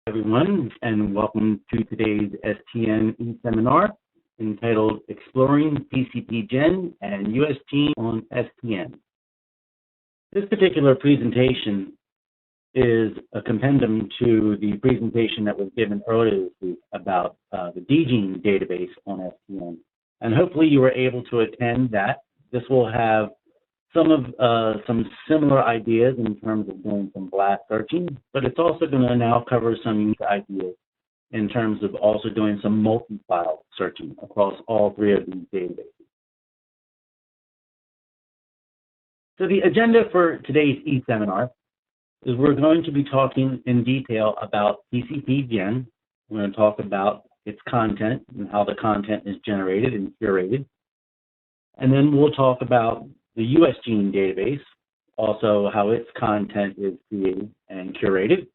Everyone, and welcome to today's STN e-seminar entitled Exploring PCTGEN and USGENE on STN. This particular presentation is a compendium to the presentation that was given earlier this week about the DGENE database on STN. And hopefully you were able to attend that. This will have some similar ideas in terms of doing some blast searching, but it's also going to now cover some unique ideas in terms of also doing some multi-file searching across all three of these databases. So the agenda for today's e-seminar is we're going to be talking in detail about PCTGEN. We're going to talk about its content and how the content is generated and curated. And then we'll talk about the USGENE database, also how its content is created and curated.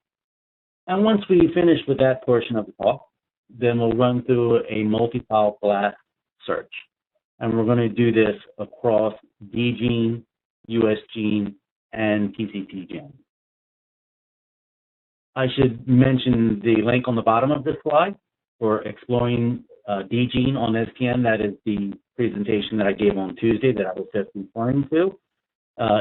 And once we finish with that portion of the talk, then we'll run through a multi-file blast search. And we're going to do this across DGENE, USGENE, and PCTGEN. I should mention the link on the bottom of this slide for exploring DGENE on STN. That is the presentation that I gave on Tuesday that I was just referring to.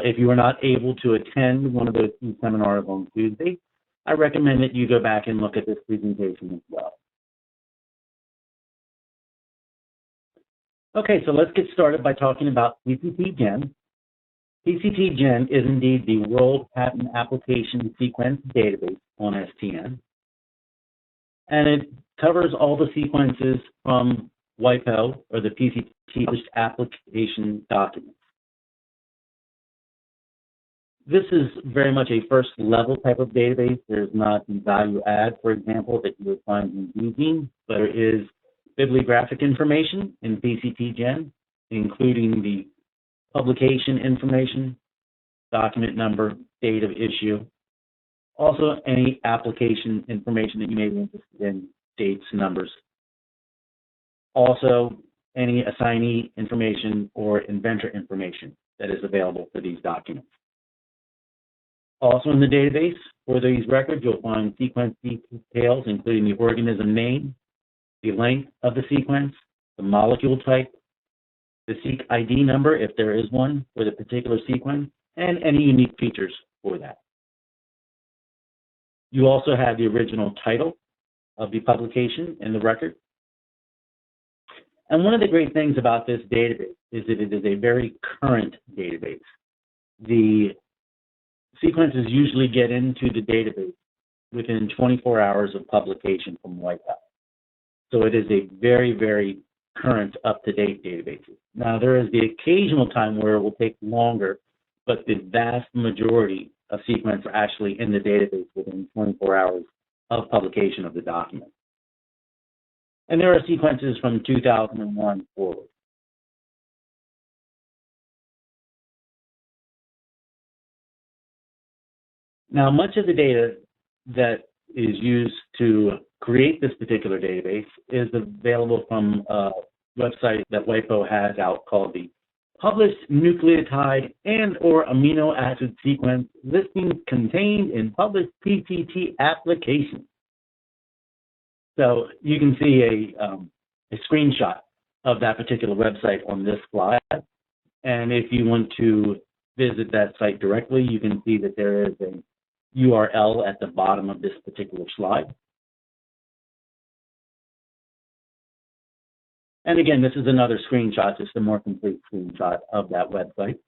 If you were not able to attend one of those two seminars on Tuesday, I recommend that you go back and look at this presentation as well. Okay, so let's get started by talking about PCTGEN. PCTGEN is indeed the World Patent Application Sequence Database on STN, and it covers all the sequences from WIPO, or the PCT published application documents. This is very much a first level type of database. There's not the value add, for example, that you would find in DGENE, but there is bibliographic information in PCTGEN, including the publication information, document number, date of issue, also any application information that you may be interested in, dates, numbers. Also, any assignee information or inventor information that is available for these documents. Also in the database, for these records, you'll find sequence details, including the organism name, the length of the sequence, the molecule type, the seq ID number, if there is one, for the particular sequence, and any unique features for that. You also have the original title of the publication in the record. And one of the great things about this database is that it is a very current database. The sequences usually get into the database within 24 hours of publication from WIPO. So it is a very, very current, up-to-date database. Now, there is the occasional time where it will take longer, but the vast majority of sequences are actually in the database within 24 hours of publication of the document. And there are sequences from 2001 forward. Now, much of the data that is used to create this particular database is available from a website that WIPO has out called the Published Nucleotide and/or Amino Acid Sequence Listings Contained in Published PCT Applications. So you can see a screenshot of that particular website on this slide. And if you want to visit that site directly, you can see that there is a URL at the bottom of this particular slide. And again, this is another screenshot, just a more complete screenshot of that website.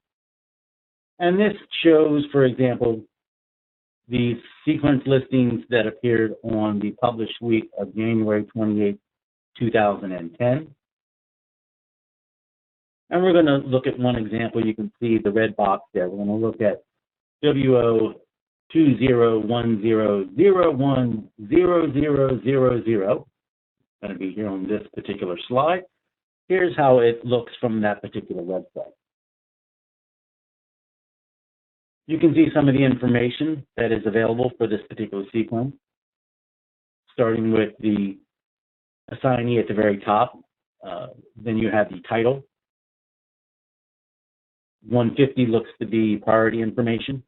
And this shows, for example, the sequence listings that appeared on the published week of January 28, 2010. And we're going to look at one example. You can see the red box there. We're going to look at WO2010010000. Going to be here on this particular slide. Here's how it looks from that particular website. You can see some of the information that is available for this particular sequence, starting with the assignee at the very top. Then you have the title. 150 looks to be priority information.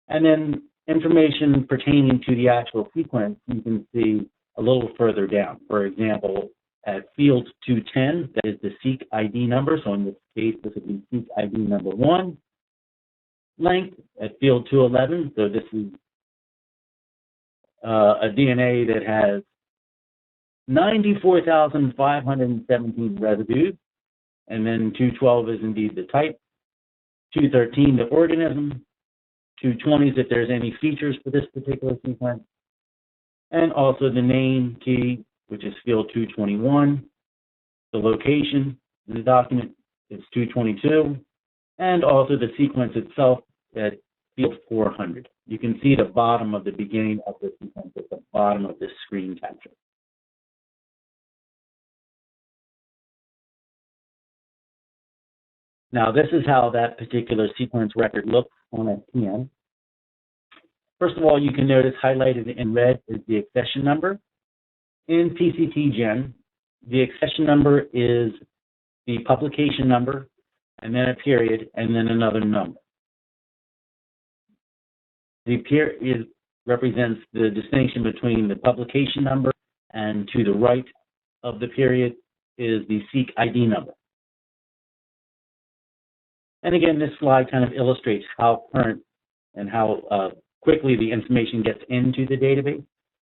And then information pertaining to the actual sequence you can see a little further down. For example, at field 210, that is the seq ID number, so in this case, this would be seq ID number 1. Length at field 211, so this is a DNA that has 94,517 residues, and then 212 is indeed the type, 213 the organism, 220 is if there's any features for this particular sequence, and also the name key, which is field 221, the location in the document is 222, and also the sequence itself at field 400. You can see the bottom of the beginning of the sequence at the bottom of this screen capture. Now, this is how that particular sequence record looks on STN. First of all, you can notice highlighted in red is the accession number. In PCTGEN, the accession number is the publication number, and then a period, and then another number. The period represents the distinction between the publication number, and to the right of the period is the seq ID number. And again, this slide kind of illustrates how current and how quickly the information gets into the database.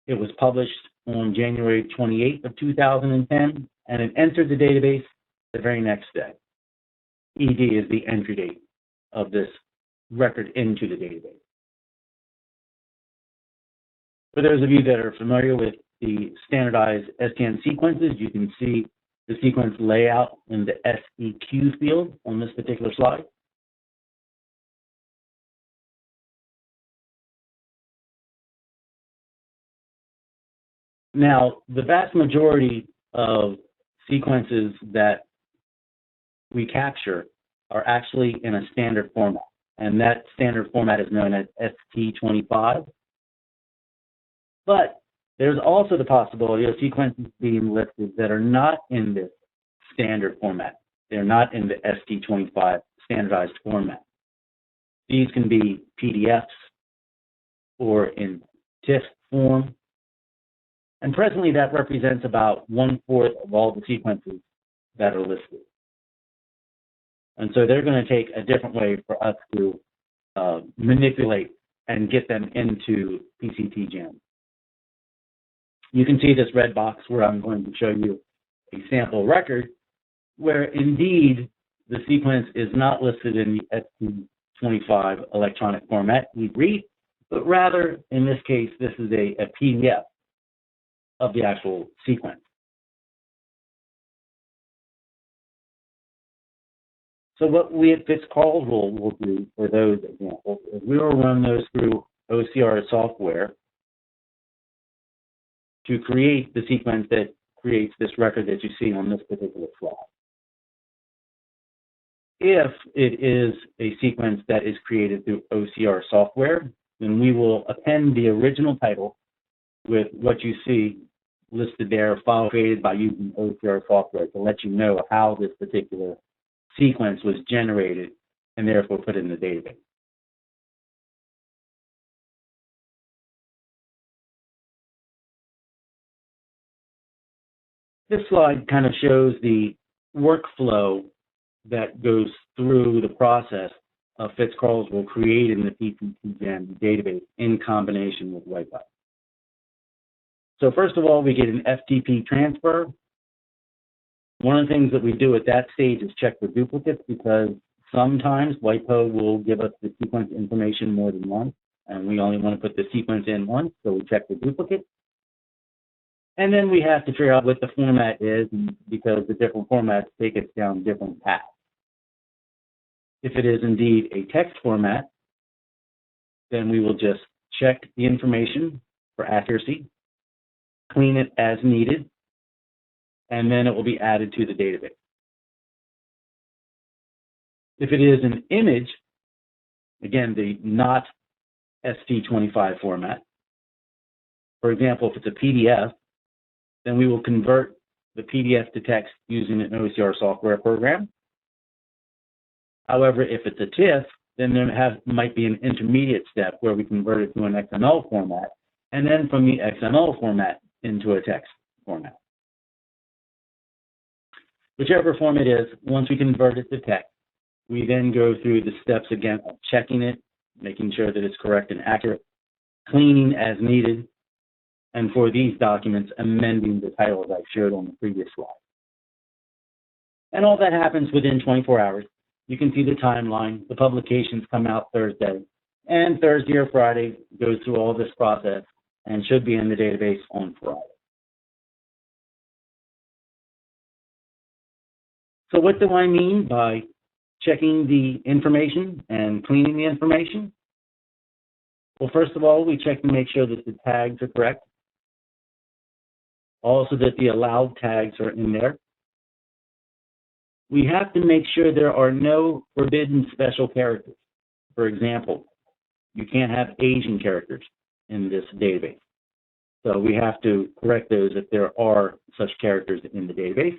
It was published on January 28th of 2010, and it entered the database the very next day. ED is the entry date of this record into the database. For those of you that are familiar with the standardized STN sequences, you can see the sequence layout in the SEQ field on this particular slide. Now, the vast majority of sequences that we capture are actually in a standard format, and that standard format is known as ST25. But there's also the possibility of sequences being listed that are not in this standard format. They're not in the ST25 standardized format. These can be PDFs or in TIFF form. And presently that represents about 1/4 of all the sequences that are listed. And so they're going to take a different way for us to manipulate and get them into PCTGEN. You can see this red box where I'm going to show you a sample record where indeed the sequence is not listed in the ST25 electronic format, read, but rather in this case this is a PDF of the actual sequence. So what we at Fitz-Carlsruhe will do for those examples is we will run those through OCR software to create the sequence that creates this record that you see on this particular slide. If it is a sequence that is created through OCR software, then we will append the original title with what you see listed there, file created by using OCR software, to let you know how this particular sequence was generated and therefore put in the database. This slide kind of shows the workflow that goes through the process of Fitz-Carlsruhe creating the PCTGEN database in combination with WIPO. So first of all, we get an FTP transfer. One of the things that we do at that stage is check for duplicates, because sometimes WIPO will give us the sequence information more than once, and we only want to put the sequence in once, so we check for duplicates. And then we have to figure out what the format is, because the different formats take us down different paths. If it is indeed a text format, then we will just check the information for accuracy, clean it as needed, and then it will be added to the database. If it is an image, again, the not ST25 format, for example, if it's a PDF, then we will convert the PDF to text using an OCR software program. However, if it's a TIFF, Then there might be an intermediate step where we convert it to an XML format, and then from the XML format into a text format. Whichever form it is, once we convert it to text, we then go through the steps again of checking it, making sure that it's correct and accurate, cleaning as needed, and for these documents, amending the titles I showed on the previous slide. And all that happens within 24 hours. You can see the timeline. The publications come out Thursday, and Thursday or Friday goes through all this process and should be in the database on Friday. So what do I mean by checking the information and cleaning the information? Well, first of all, we check to make sure that the tags are correct. Also that the allowed tags are in there. We have to make sure there are no forbidden special characters. For example, you can't have Asian characters in this database. So we have to correct those if there are such characters in the database.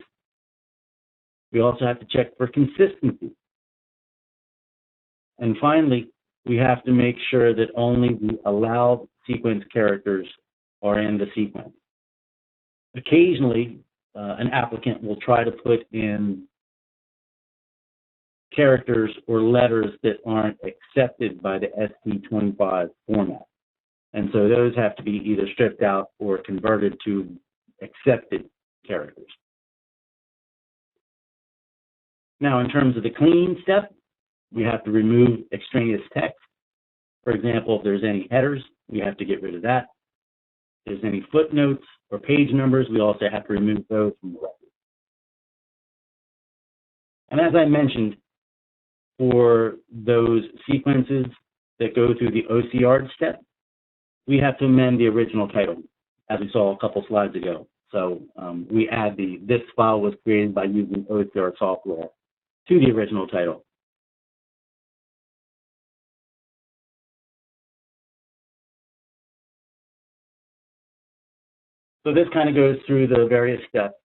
We also have to check for consistency. And finally, we have to make sure that only the allowed sequence characters are in the sequence. Occasionally, an applicant will try to put in characters or letters that aren't accepted by the ST25 format. And so those have to be either stripped out or converted to accepted characters. Now, in terms of the cleaning step, we have to remove extraneous text. For example, if there's any headers, we have to get rid of that. If there's any footnotes or page numbers, we also have to remove those from the record. And as I mentioned, for those sequences that go through the OCR step, we have to amend the original title, as we saw a couple slides ago. So we add this file was created by using OCR software to the original title. So this kind of goes through the various steps.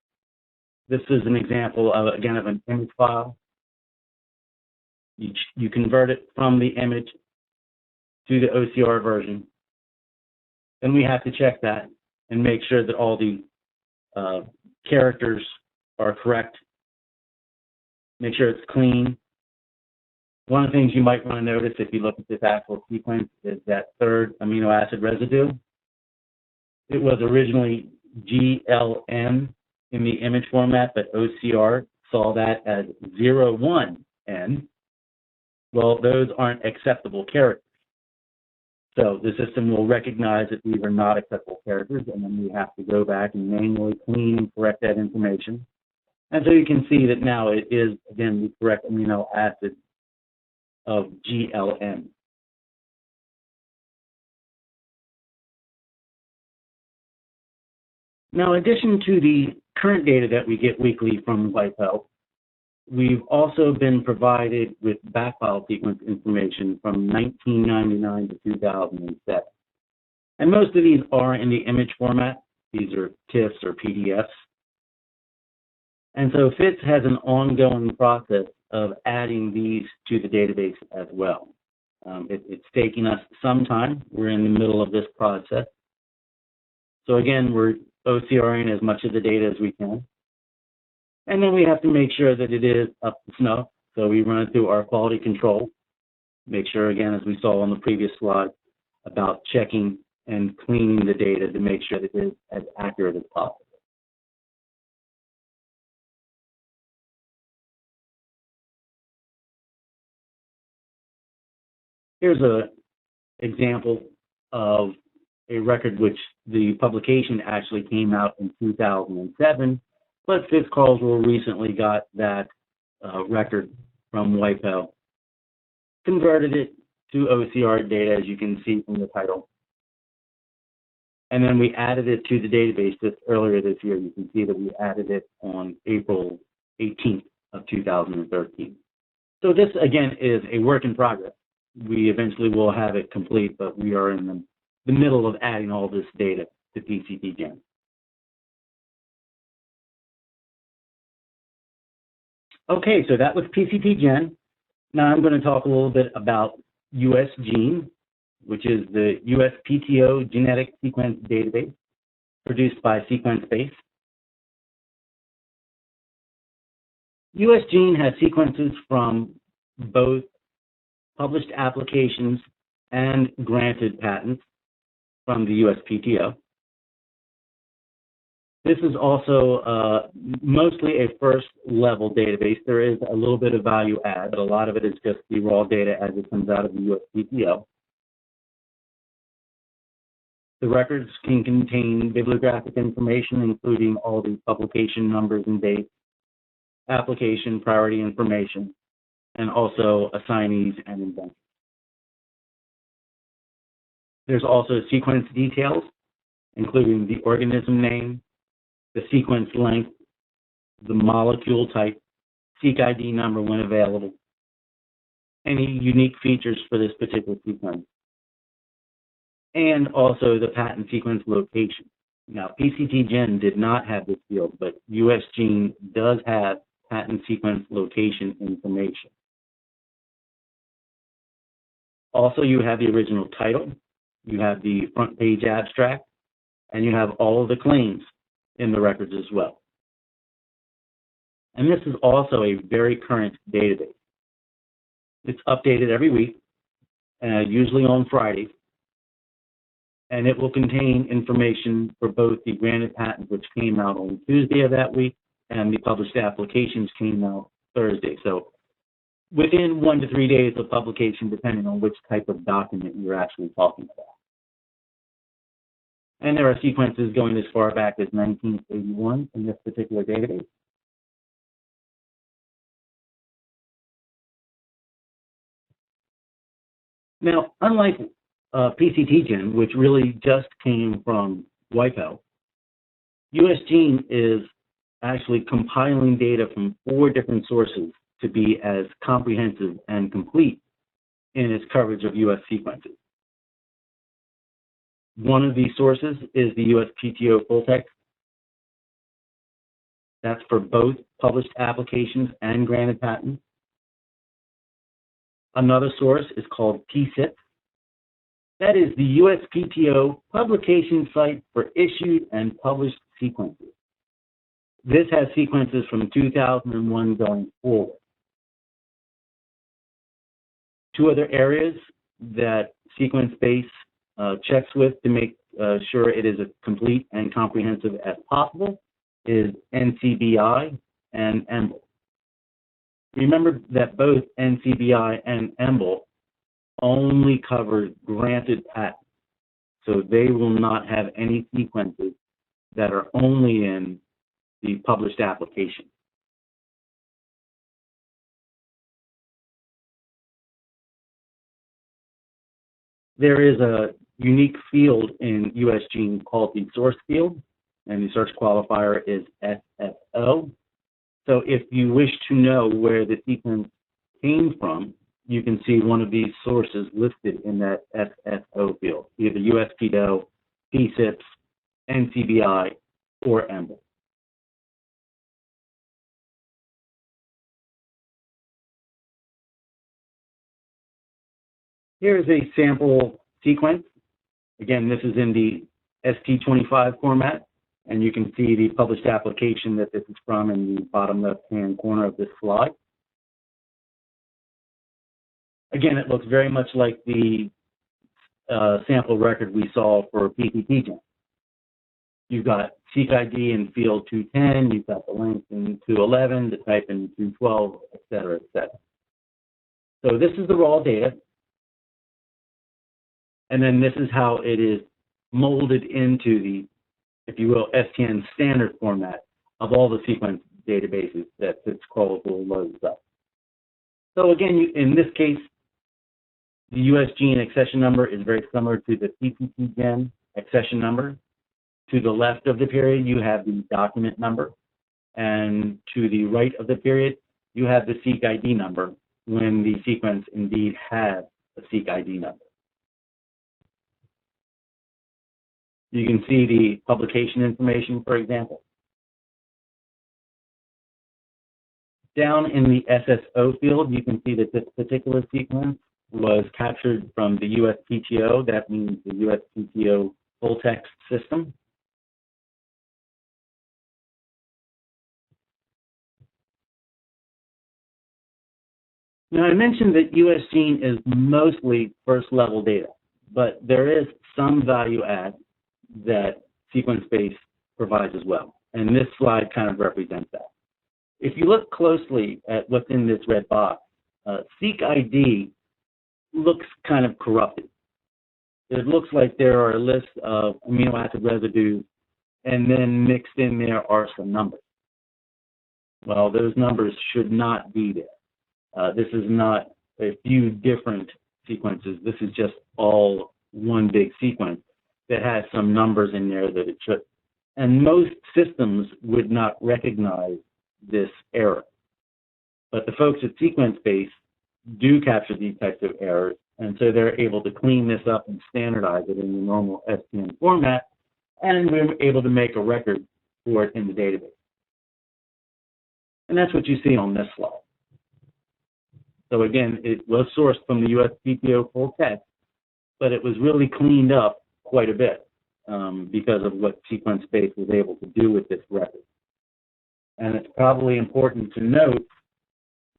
This is an example of, again, of an image file. You convert it from the image to the OCR version. Then we have to check that and make sure that all the characters are correct. Make sure it's clean. One of the things you might want to notice if you look at this actual sequence is that third amino acid residue. It was originally GLN in the image format, but OCR saw that as 01N. Well, those aren't acceptable characters. So the system will recognize that these are not acceptable characters, and then we have to go back and manually clean and correct that information. And so you can see that now it is, again, the correct amino acid of GLN. Now, in addition to the current data that we get weekly from WIPO, we've also been provided with backfile sequence information from 1999 to 2007. And most of these are in the image format. These are TIFFs or PDFs. And so FITS has an ongoing process of adding these to the database as well. It's taking us some time. We're in the middle of this process. So again, we're OCRing as much of the data as we can. And then we have to make sure that it is up to snuff. So we run it through our quality control. Make sure, again, as we saw on the previous slide, about checking and cleaning the data to make sure that it is as accurate as possible. Here's an example of a record which the publication actually came out in 2007, but FITS Carlsruhe recently got that record from WIPO, converted it to OCR data, as you can see from the title. And then we added it to the database just earlier this year. You can see that we added it on April 18th of 2013. So this, again, is a work in progress. We eventually will have it complete, but we are in the middle of adding all this data to PCTGEN. Okay, so that was PCTGEN. Now I'm going to talk a little bit about USGENE, which is the USPTO genetic sequence database produced by SequenceBase. USGENE has sequences from both published applications and granted patents from the USPTO. This is also mostly a first-level database. There is a little bit of value add, but a lot of it is just the raw data as it comes out of the USPTO. The records can contain bibliographic information, including all the publication numbers and dates, application priority information, and also assignees and inventors. There's also sequence details, including the organism name, the sequence length, the molecule type, seq ID number when available, any unique features for this particular sequence, and also the patent sequence location. Now, PCTGEN did not have this field, but USGENE does have patent sequence location information. Also, you have the original title, you have the front page abstract, and you have all of the claims in the records as well. And this is also a very current database. It's updated every week, usually on Fridays, and it will contain information for both the granted patent, which came out on Tuesday of that week, and the published applications came out Thursday. So within 1 to 3 days of publication, depending on which type of document you're actually talking about. And there are sequences going as far back as 1981 in this particular database. Now, unlike PCTGEN, which really just came from WIPO, USGENE is actually compiling data from 4 different sources to be as comprehensive and complete in its coverage of US sequences. One of these sources is the USPTO full text. That's for both published applications and granted patents. Another source is called PCTGEN. That is the USPTO publication site for issued and published sequences. This has sequences from 2001 going forward. 2 other areas that SequenceBase checks with to make sure it is as complete and comprehensive as possible is NCBI and EMBL. Remember that both NCBI and EMBL only cover granted patents, so they will not have any sequences that are only in the published application. There is a unique field in USGENE called the source field, and the search qualifier is SSO. So if you wish to know where the sequence came from, you can see one of these sources listed in that SSO field, either USPTO, PCTGEN, NCBI, or EMBL. Here is a sample sequence. Again, this is in the ST25 format, and you can see the published application that this is from in the bottom left-hand corner of this slide. Again, it looks very much like the sample record we saw for PCTGEN. You've got seq ID in field 210, you've got the length in 211, the type in 212, et cetera, et cetera. So this is the raw data. And then this is how it is molded into the, if you will, STN standard format of all the sequence databases that this crawlable loads up. So again, in this case, the USGENE accession number is very similar to the PCTGEN accession number. To the left of the period, you have the document number. And to the right of the period, you have the seq ID number when the sequence indeed has a seq ID number. You can see the publication information, for example. Down in the SSO field, you can see that this particular sequence was captured from the USPTO. That means the USPTO full text system. Now, I mentioned that USGENE is mostly first-level data, but there is some value add that sequence-based provides as well, and this slide kind of represents that. If you look closely at what's in this red box, seq ID looks kind of corrupted. It looks like there are a list of amino acid residues, and then mixed in there are some numbers. Well, those numbers should not be there. This is not a few different sequences. This is just all one big sequence that has some numbers in there that it should. And most systems would not recognize this error. But the folks at SequenceBase do capture these types of errors, and so they're able to clean this up and standardize it in the normal STN format, and we're able to make a record for it in the database. And that's what you see on this slide. So again, it was sourced from the USPTO full text, but it was really cleaned up quite a bit because of what SequenceBase was able to do with this record. And it's probably important to note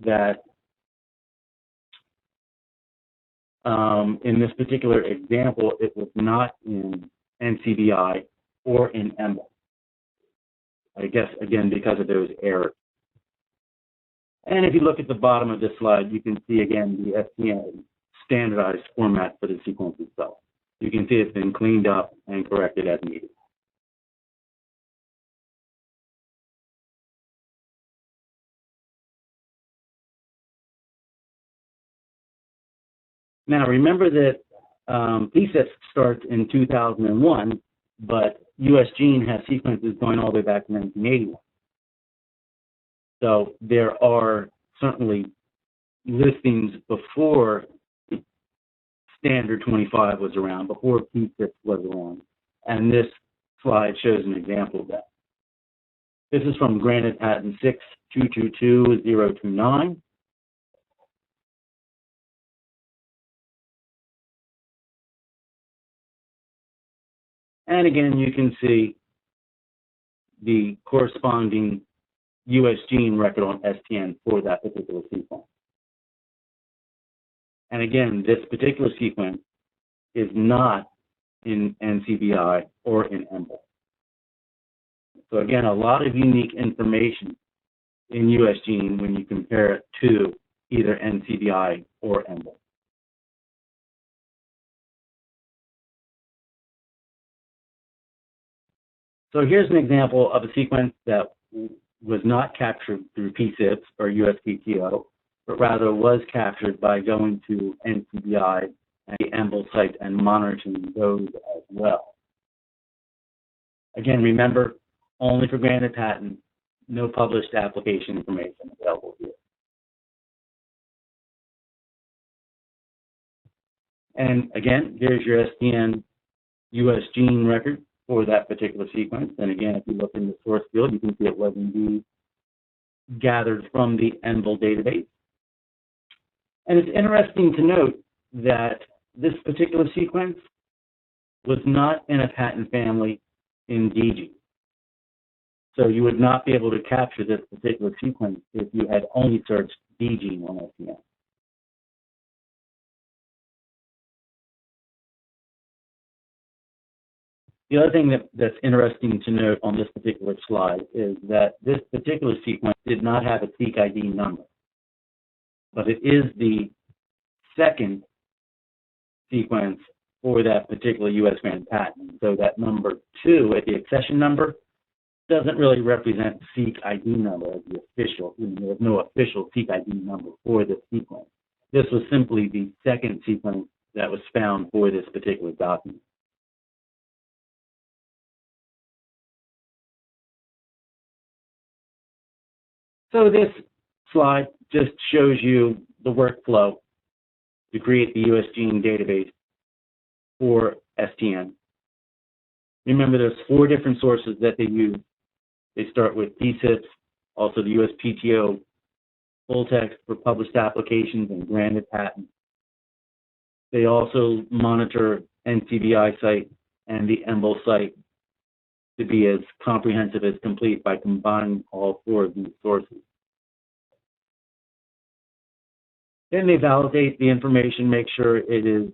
that in this particular example, it was not in NCBI or in EMBL. I guess, again, because of those errors. And if you look at the bottom of this slide, you can see, again, the STN standardized format for the sequence itself. You can see it's been cleaned up and corrected as needed. Now, remember that PCTGEN starts in 2001, but USGENE has sequences going all the way back to 1981. So there are certainly listings before Standard 25 was around, before PCTGEN was around, and this slide shows an example of that. This is from granted patent 6222029. And again, you can see the corresponding USGENE record on STN for that particular sequence. And again, this particular sequence is not in NCBI or in EMBL. So again, a lot of unique information in USGENE when you compare it to either NCBI or EMBL. So here's an example of a sequence that was not captured through PCTGEN or USPTO, but rather was captured by going to NCBI and the EMBL site and monitoring those as well. Again, remember, only for granted patent, no published application information available here. And again, here's your STN USGENE record for that particular sequence. And again, if you look in the source field, you can see it was indeed gathered from the EMBL database. And it's interesting to note that this particular sequence was not in a patent family in DG. So you would not be able to capture this particular sequence if you had only searched DG on STN. The other thing that's interesting to note on this particular slide is that this particular sequence did not have a seq ID number, but it is the second sequence for that particular US grant patent. So that number 2 at the accession number doesn't really represent seq ID number as the official. There's no official seq ID number for this sequence. This was simply the second sequence that was found for this particular document. So this slide just shows you the workflow to create the USGENE database for STN. Remember, there's 4 different sources that they use. They start with PCTGEN, also the USPTO full text for published applications and granted patents. They also monitor NCBI site and the EMBL site to be as comprehensive as complete by combining all four of these sources. Then they validate the information, make sure it is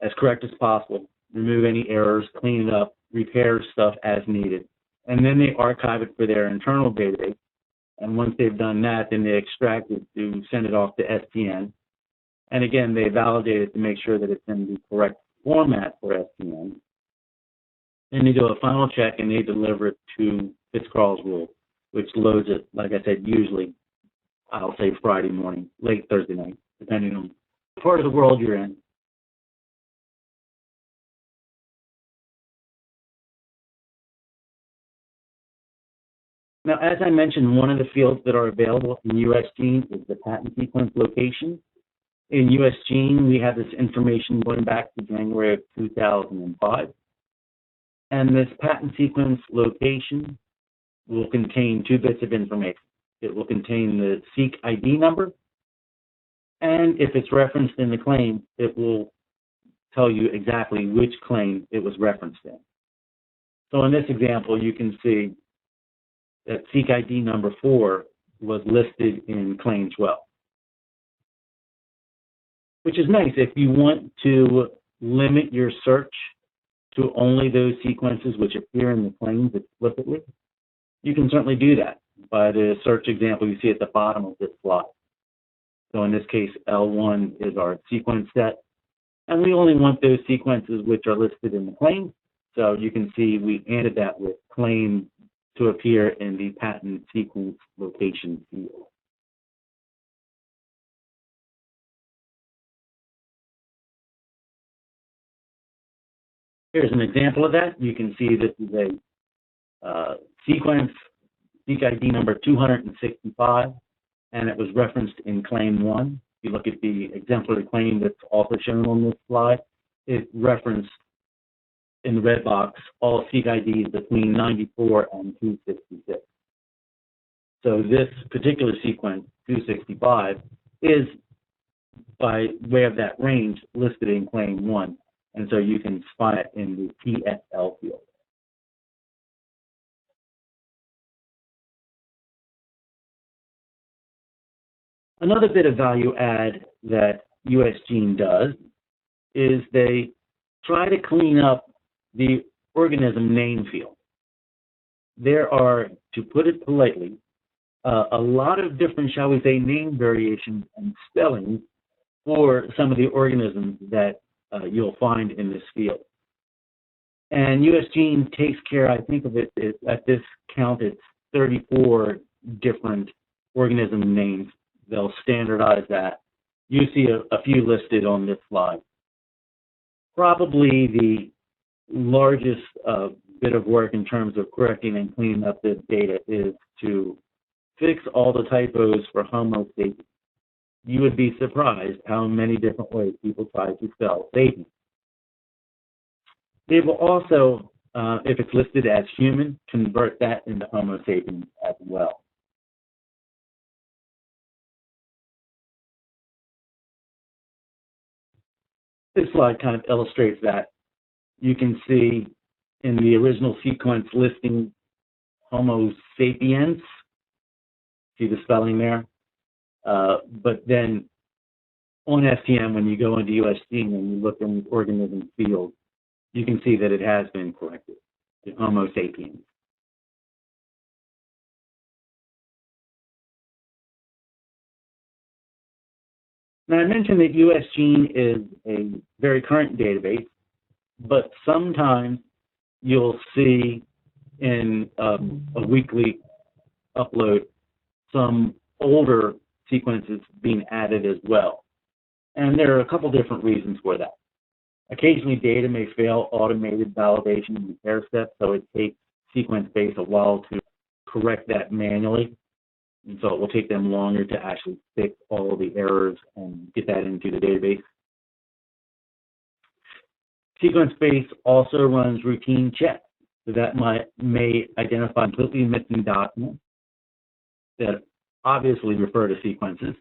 as correct as possible, remove any errors, clean it up, repair stuff as needed. And then they archive it for their internal database. And once they've done that, then they extract it to send it off to STN. And again, they validate it to make sure that it's in the correct format for STN. Then they do a final check and they deliver it to Fitzcarrald's rule, which loads it, like I said, usually, I'll say Friday morning, late Thursday night, depending on the part of the world you're in. Now, as I mentioned, one of the fields that are available in USGENE is the patent sequence location. In USGENE, we have this information going back to January of 2005. And this patent sequence location will contain two bits of information. It will contain the seek ID number, and if it's referenced in the claim, it will tell you exactly which claim it was referenced in. So in this example, you can see that seek ID number 4 was listed in claim 12, which is nice. If you want to limit your search to only those sequences which appear in the claims explicitly, you can certainly do that by the search example you see at the bottom of this slide. So in this case, L1 is our sequence set, and we only want those sequences which are listed in the claim. So you can see we added that with claim to appear in the patent sequence location field. Here's an example of that. You can see this is a sequence, seek ID number 265, and it was referenced in claim 1. If you look at the exemplary claim that's also shown on this slide, it referenced in the red box all seek IDs between 94 and 266. So this particular sequence, 265, is by way of that range listed in claim 1. And so you can spot it in the TSL field. Another bit of value add that USGENE does is they try to clean up the organism name field. There are, to put it politely, a lot of different, shall we say, name variations and spellings for some of the organisms that you'll find in this field. And USGENE takes care, I think of it, at this count, it's 34 different organism names. They'll standardize that. You see a few listed on this slide. Probably the largest bit of work in terms of correcting and cleaning up this data is to fix all the typos for Homo sapiens. You would be surprised how many different ways people try to spell sapiens. They will also, if it's listed as human, convert that into Homo sapiens as well. This slide kind of illustrates that. You can see in the original sequence listing Homo sapiens, see the spelling there? But then on STN, when you go into USGENE and you look in the organism field, you can see that it has been corrected to Homo sapiens. Now, I mentioned that USGENE is a very current database, but sometimes you'll see in a weekly upload some older sequences being added as well. And there are a couple different reasons for that. Occasionally, data may fail automated validation and repair steps, so it takes SequenceBase a while to correct that manually. And so it will take them longer to actually fix all of the errors and get that into the database. SequenceBase also runs routine checks, so that may identify completely missing documents that obviously refer to sequences,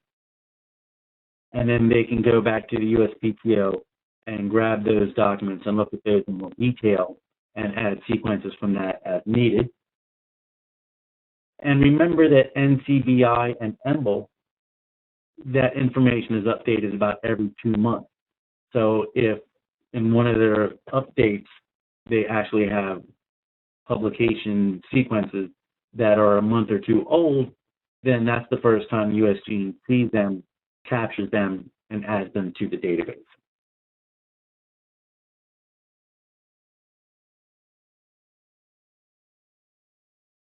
and then they can go back to the USPTO and grab those documents and look at those in more detail and add sequences from that as needed. And remember that NCBI and EMBL, that information is updated about every 2 months. So if in one of their updates, they actually have publication sequences that are a month or two old, then that's the first time USGENE sees them, captures them, and adds them to the database.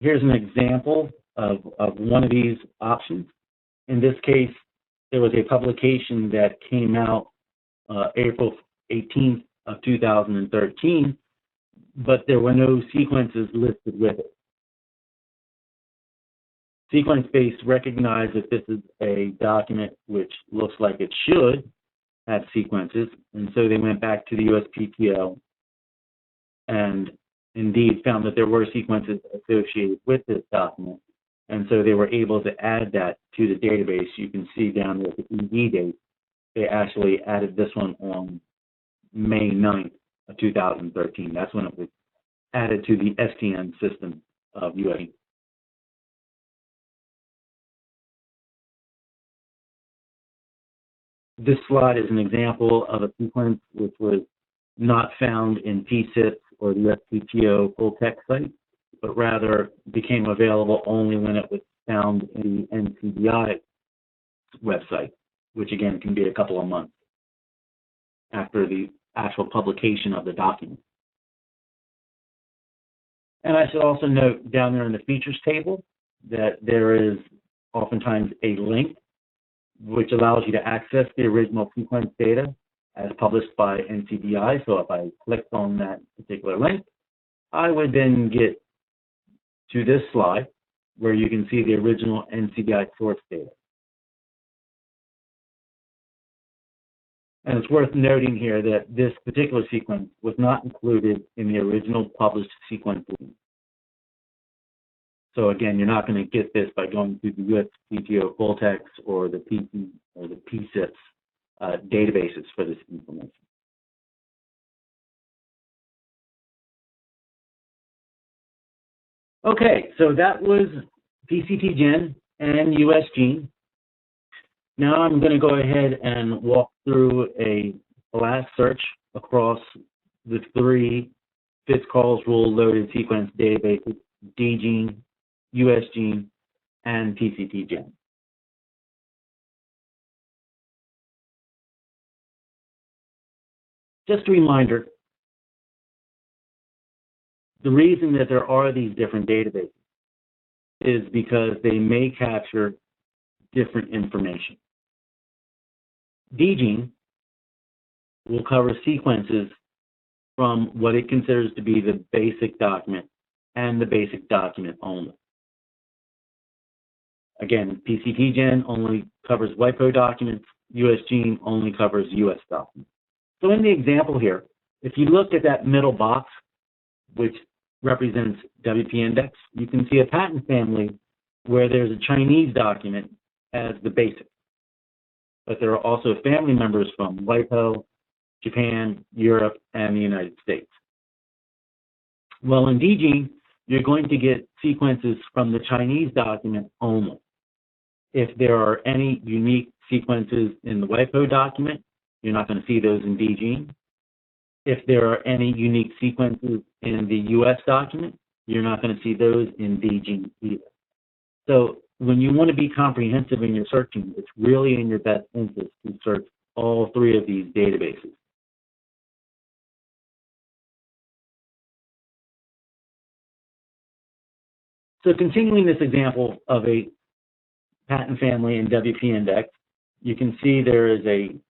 Here's an example of one of these options. In this case, there was a publication that came out April 18th of 2013, but there were no sequences listed with it. Sequence-based recognized that this is a document which looks like it should have sequences, and so they went back to the USPTO and indeed found that there were sequences associated with this document, and so they were able to add that to the database. You can see down there the ED date. They actually added this one on May 9th of 2013. That's when it was added to the STN system of USGENE. This slide is an example of a sequence which was not found in PCTGEN or the USPTO full text site, but rather became available only when it was found in the NCBI website, which again can be a couple of months after the actual publication of the document. And I should also note down there in the features table that there is oftentimes a link which allows you to access the original sequence data as published by NCBI. So if I clicked on that particular link, I would then get to this slide where you can see the original NCBI source data. And it's worth noting here that this particular sequence was not included in the original published sequence link. So again, you're not going to get this by going to the USPTO full text or the PC or the PCTGEN databases for this information. Okay, so that was PCTGEN and USGENE. Now I'm going to go ahead and walk through a blast search across the 3 Fitzcarralds rule loaded sequence databases, DGENE, USGENE, and PCTGEN. Just a reminder, the reason that there are these different databases is because they may capture different information. DGENE will cover sequences from what it considers to be the basic document and the basic document only. Again, PCTGEN only covers WIPO documents, USGENE only covers US documents. So in the example here, if you look at that middle box, which represents WP index, you can see a patent family where there's a Chinese document as the basic. But there are also family members from WIPO, Japan, Europe, and the United States. Well, in DGENE, you're going to get sequences from the Chinese document only. If there are any unique sequences in the WIPO document, you're not going to see those in DGENE. If there are any unique sequences in the US document, you're not going to see those in DGENE either. So when you want to be comprehensive in your searching, it's really in your best interest to search all 3 of these databases. So continuing this example of a patent family in WP index, you can see there is a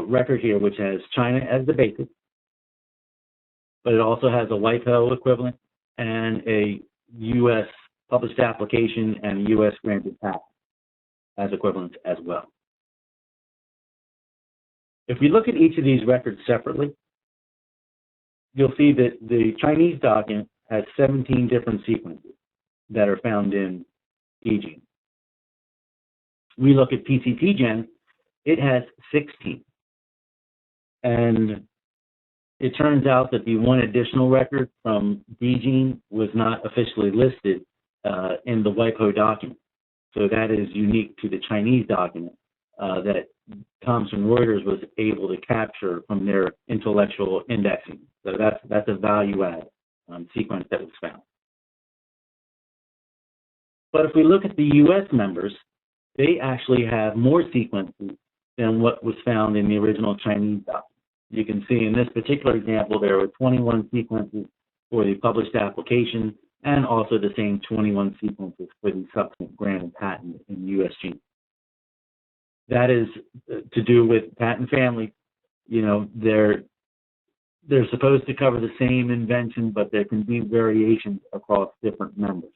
record here which has China as the basic, but it also has a WIPO equivalent and a US published application and a US granted patent as equivalents as well. If we look at each of these records separately, you'll see that the Chinese document has 17 different sequences that are found in DGENE. we look at PCTGEN, it has 16. And it turns out that the one additional record from DGENE was not officially listed in the WIPO document. So that is unique to the Chinese document that Thomson Reuters was able to capture from their intellectual indexing. So that's a value add sequence that was found. But if we look at the US members, they actually have more sequences than what was found in the original Chinese document. You can see in this particular example, there were 21 sequences for the published application and also the same 21 sequences for the subsequent granted patent in USGENE. That is to do with patent family. You know, they're supposed to cover the same invention, but there can be variations across different members.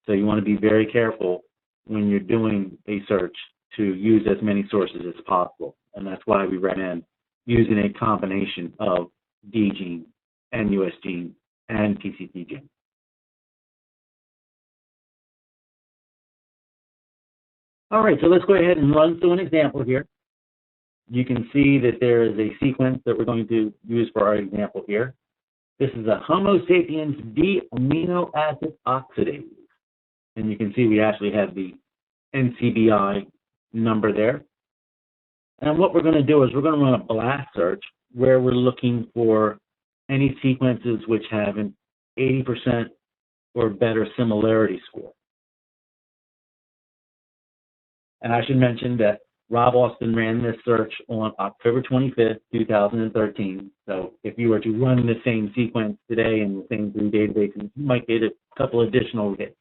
So you want to be very careful when you're doing a search to use as many sources as possible. And that's why we recommend using a combination of DGENE and USGENE and PCTGEN. All right, so let's go ahead and run through an example here. You can see that there is a sequence that we're going to use for our example here. This is a Homo sapiens D-amino acid oxidase. And you can see we actually have the NCBI number there. And what we're going to do is we're going to run a blast search where we're looking for any sequences which have an 80% or better similarity score. And I should mention that Rob Austin ran this search on October 25th, 2013. So if you were to run the same sequence today in the same three databases, you might get a couple additional hits.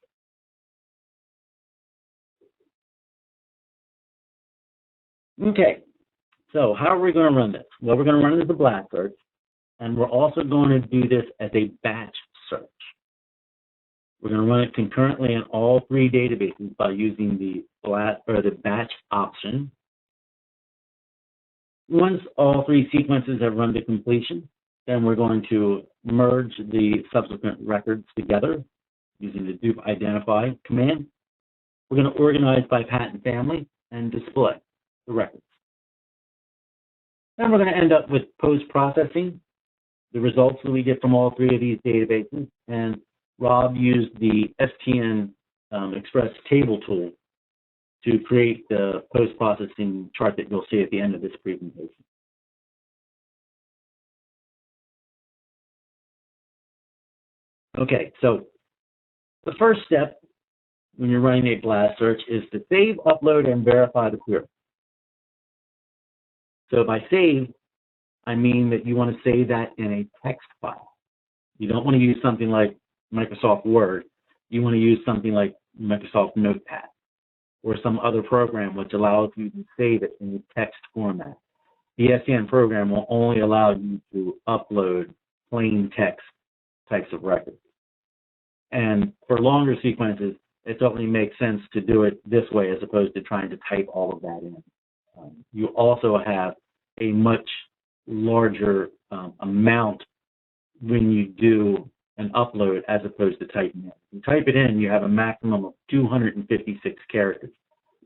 Okay, so how are we going to run this? Well, we're going to run it as a blast search, and we're also going to do this as a batch search. We're going to run it concurrently in all three databases by using the batch option. Once all three sequences have run to completion, then we're going to merge the subsequent records together using the dupe identify command. We're going to organize by patent family and display the records. Then we're going to end up with post-processing, the results that we get from all three of these databases, and Rob used the STN Express table tool to create the post-processing chart that you'll see at the end of this presentation. Okay, so the first step when you're running a blast search is to save, upload, and verify the query. So by save, I mean that you want to save that in a text file. You don't want to use something like Microsoft Word. You want to use something like Microsoft Notepad or some other program which allows you to save it in the text format. The STN program will only allow you to upload plain text types of records. And for longer sequences, it certainly makes sense to do it this way as opposed to trying to type all of that in. You also have a much larger amount when you do an upload as opposed to typing it. You type it in, you have a maximum of 256 characters.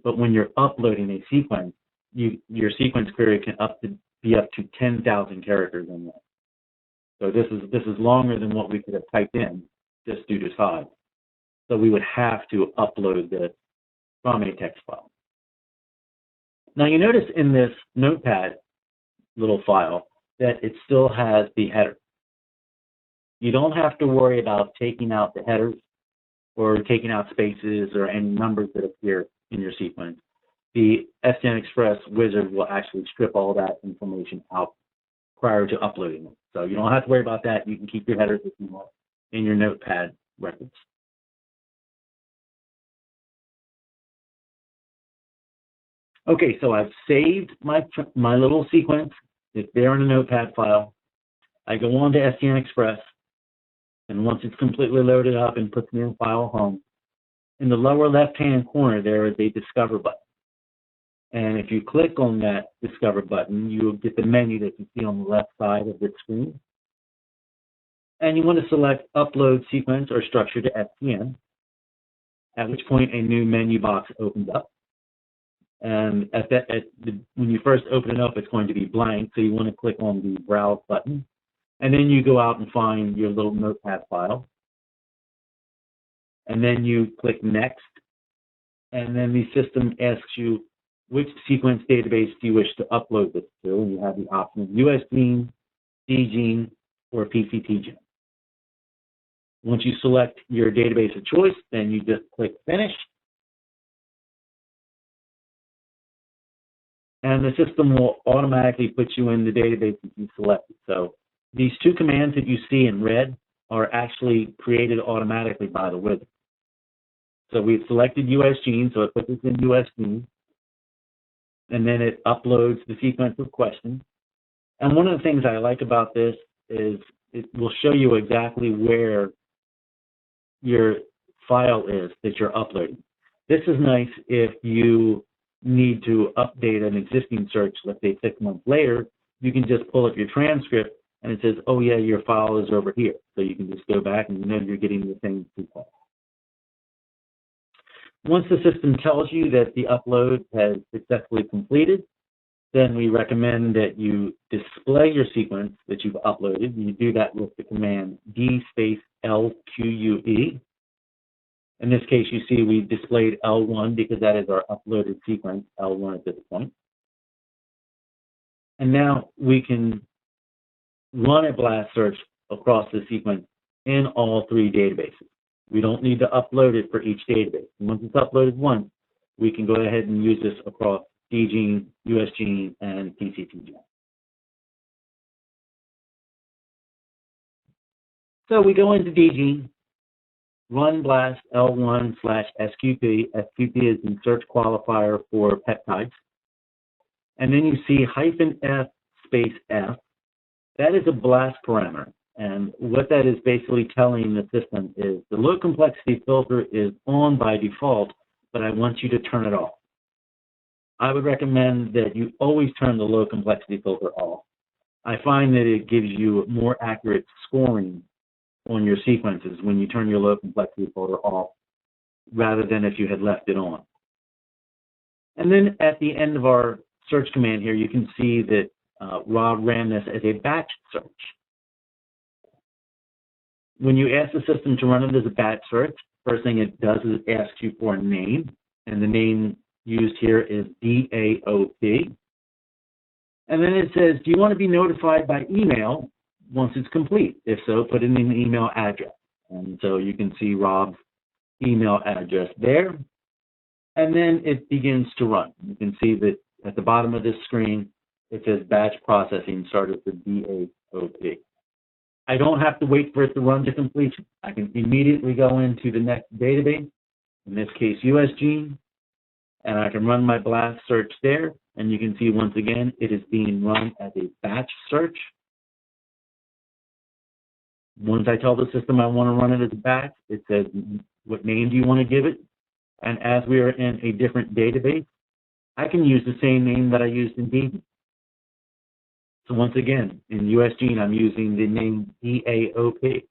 But when you're uploading a sequence, your sequence query can be up to 10,000 characters in there. So this is longer than what we could have typed in just due to size. So we would have to upload this from a text file. Now you notice in this Notepad little file that it still has the header. You don't have to worry about taking out the headers or taking out spaces or any numbers that appear in your sequence. The STN Express wizard will actually strip all that information out prior to uploading it. So you don't have to worry about that. You can keep your headers if you want in your Notepad records. Okay, so I've saved my little sequence. It's there in a Notepad file. I go on to STN Express, and once it's completely loaded up and puts me in file home, in the lower left-hand corner there is a Discover button. And if you click on that Discover button, you will get the menu that you see on the left side of the screen. And you want to select Upload Sequence or Structure to STN, at which point a new menu box opens up. And when you first open it up, it's going to be blank, so you want to click on the Browse button. And then you go out and find your little notepad file. And then you click Next. And then the system asks you which sequence database do you wish to upload this to. And you have the option of USGENE, STN, or PCTGEN. Once you select your database of choice, then you just click Finish. And the system will automatically put you in the database that you selected. So these two commands that you see in red are actually created automatically by the wizard. So we've selected USGENE, so it puts us in USGENE, and then it uploads the sequence of questions. And one of the things I like about this is it will show you exactly where your file is that you're uploading. This is nice if you need to update an existing search, let's say 6 months later. You can just pull up your transcript and it says, oh yeah, your file is over here. So you can just go back and you know you're getting the same sequence. Once the system tells you that the upload has successfully completed, then we recommend that you display your sequence that you've uploaded. You do that with the command D_LQUE. In this case, you see we displayed L1 because that is our uploaded sequence, L1 at this point. And now we can run a blast search across the sequence in all 3 databases. We don't need to upload it for each database. Once it's uploaded once, we can go ahead and use this across STN, USGENE, and PCTGEN. So we go into DGENE, run blast L1/SQP. SQP is the search qualifier for peptides. And then you see -F space F. That is a blast parameter. And what that is basically telling the system is the low complexity filter is on by default, but I want you to turn it off. I would recommend that you always turn the low complexity filter off. I find that it gives you more accurate scoring on your sequences when you turn your low complexity filter off rather than if you had left it on. And then at the end of our search command here, you can see that Rob ran this as a batch search. When you ask the system to run it as a batch search, first thing it does is it asks you for a name, and the name used here is DAOP. And then it says, do you want to be notified by email once it's complete? If so, put in an email address. And so you can see Rob's email address there. And then it begins to run. You can see that at the bottom of this screen, it says batch processing started for DAOP. I don't have to wait for it to run to completion. I can immediately go into the next database, in this case USGENE, and I can run my blast search there. And you can see once again, it is being run as a batch search. Once I tell the system I want to run it as a batch, it says, what name do you want to give it? And as we are in a different database, I can use the same name that I used in DGENE. So once again, in USGENE, I'm using the name DAOP.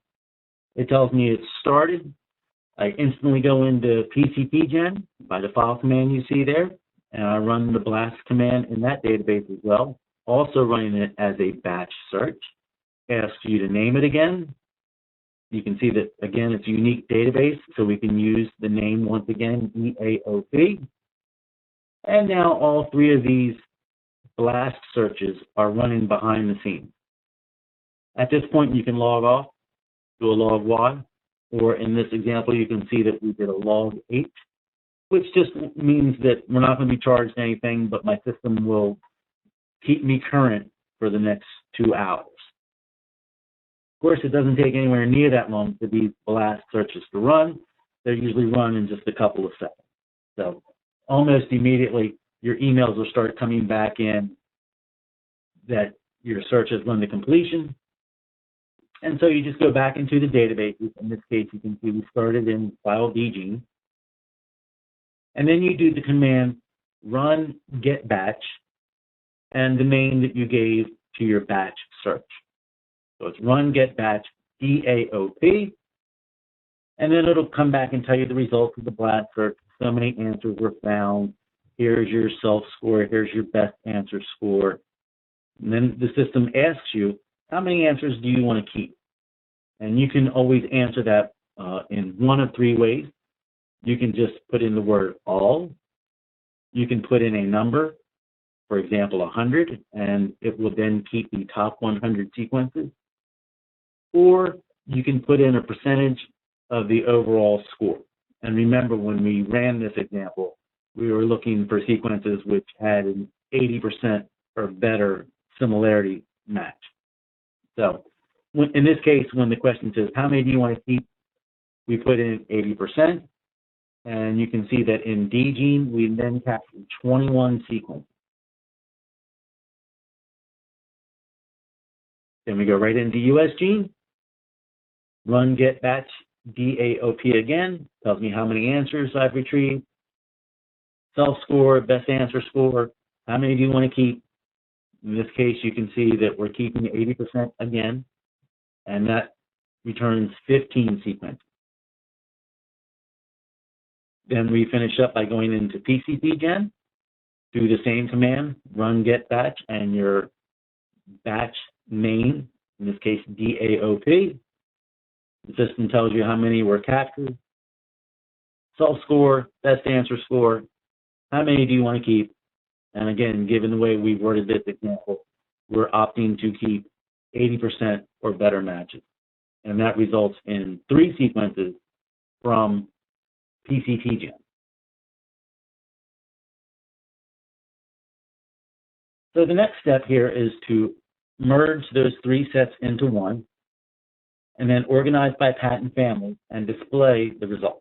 It tells me it's started. I instantly go into PCTGEN by the file command you see there, and I run the blast command in that database as well, also running it as a batch search. Asks you to name it again. You can see that, again, it's a unique database, so we can use the name once again, DAOP. And now all 3 of these blast searches are running behind the scenes. At this point, you can log off, do a log Y, or in this example, you can see that we did a log H, which just means that we're not going to be charged anything, but my system will keep me current for the next 2 hours. Of course, it doesn't take anywhere near that long for these blast searches to run. They're usually run in just a couple of seconds. So almost immediately, your emails will start coming back in that your search has run to completion. And so you just go back into the databases. In this case, you can see we started in file DGENE. And then you do the command run get batch and the name that you gave to your batch search. So it's run get batch DAOP. And then it'll come back and tell you the results of the blast search. So many answers were found. here's your self-score, here's your best answer score. And then the system asks you, how many answers do you want to keep? And you can always answer that in one of three ways. You can just put in the word all. You can put in a number, for example, 100, and it will then keep the top 100 sequences. Or you can put in a percentage of the overall score. And remember, when we ran this example, we were looking for sequences which had an 80% or better similarity match. So in this case, when the question says, how many do you want to keep? We put in 80%. And you can see that in DGENE, we then captured 21 sequences. Then we go right into USGENE. Run get batch DAOP again. Tells me how many answers I've retrieved. Self-score, best answer score. How many do you want to keep? In this case, you can see that we're keeping 80% again. And that returns 15 sequences. Then we finish up by going into PCTGEN, do the same command, run get batch, and your batch name, in this case DAOP. The system tells you how many were captured. Self-score, best answer score, how many do you want to keep? And again, given the way we worded this example, we're opting to keep 80% or better matches. And that results in 3 sequences from PCTGEN. So the next step here is to merge those 3 sets into one, and then organize by patent family and display the results.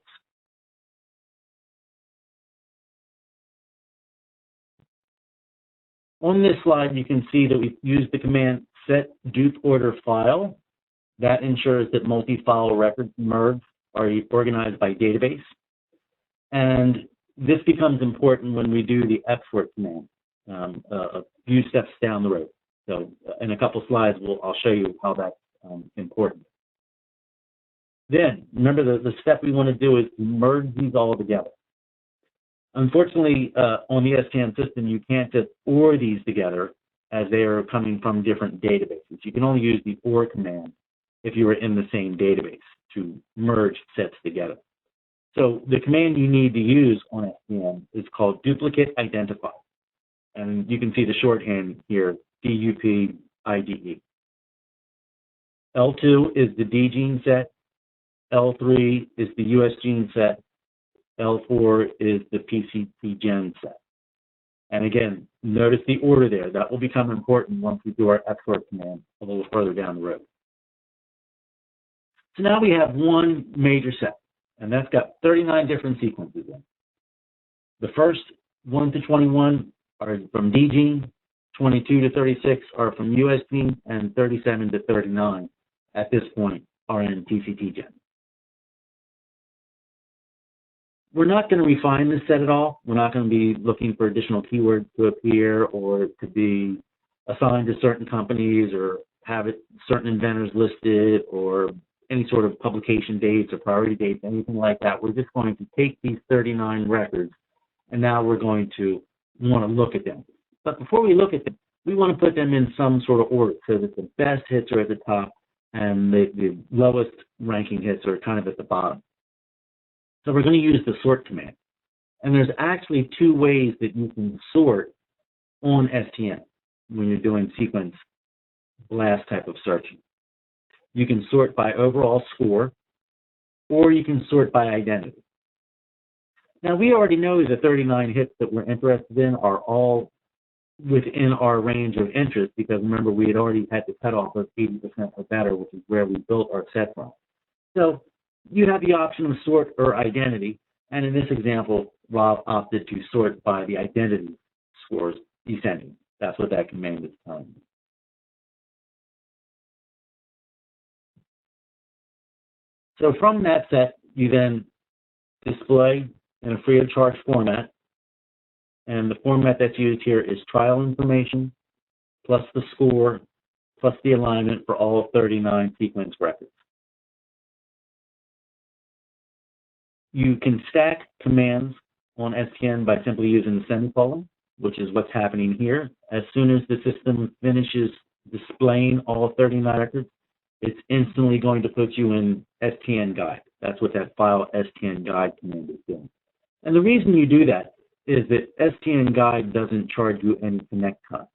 On this slide, you can see that we've used the command set dupe order file. That ensures that multi-file records merged are organized by database. And this becomes important when we do the export command a few steps down the road. So in a couple slides, I'll show you how that's important. Then, remember the step we want to do is merge these all together. Unfortunately, on the STN system, you can't just OR these together as they are coming from different databases. You can only use the OR command if you were in the same database to merge sets together. So the command you need to use on STN is called duplicate identify. And you can see the shorthand here, DUPIDE. L2 is the DGENE set. L3 is the USGENE set. L4 is the PCTGEN set. And again, notice the order there. That will become important once we do our export command a little further down the road. So now we have one major set, and that's got 39 different sequences in. The first 1 to 21 are from DGENE, 22 to 36 are from USGENE, and 37 to 39 at this point are in PCTGEN. We're not going to refine this set at all. We're not going to be looking for additional keywords to appear or to be assigned to certain companies or have certain inventors listed or any sort of publication dates or priority dates, anything like that. We're just going to take these 39 records and now we're going to want to look at them. But before we look at them, we want to put them in some sort of order so that the best hits are at the top and the lowest ranking hits are kind of at the bottom. So we're going to use the sort command. And there's actually 2 ways that you can sort on STN when you're doing sequence blast type of searching. You can sort by overall score, or you can sort by identity. Now, we already know the 39 hits that we're interested in are all within our range of interest because, remember, we had already had the cutoff of 80% or better, which is where we built our set from. So you have the option of sort or identity, and in this example, Rob opted to sort by the identity scores descending. That's what that command is telling me. So from that set, you then display in a free of charge format, and the format that's used here is trial information plus the score plus the alignment for all 39 sequence records. You can stack commands on STN by simply using the semicolon, which is what's happening here. As soon as the system finishes displaying all 39 records, it's instantly going to put you in STN guide. That's what that file STN guide command is doing. And the reason you do that is that STN guide doesn't charge you any connect time.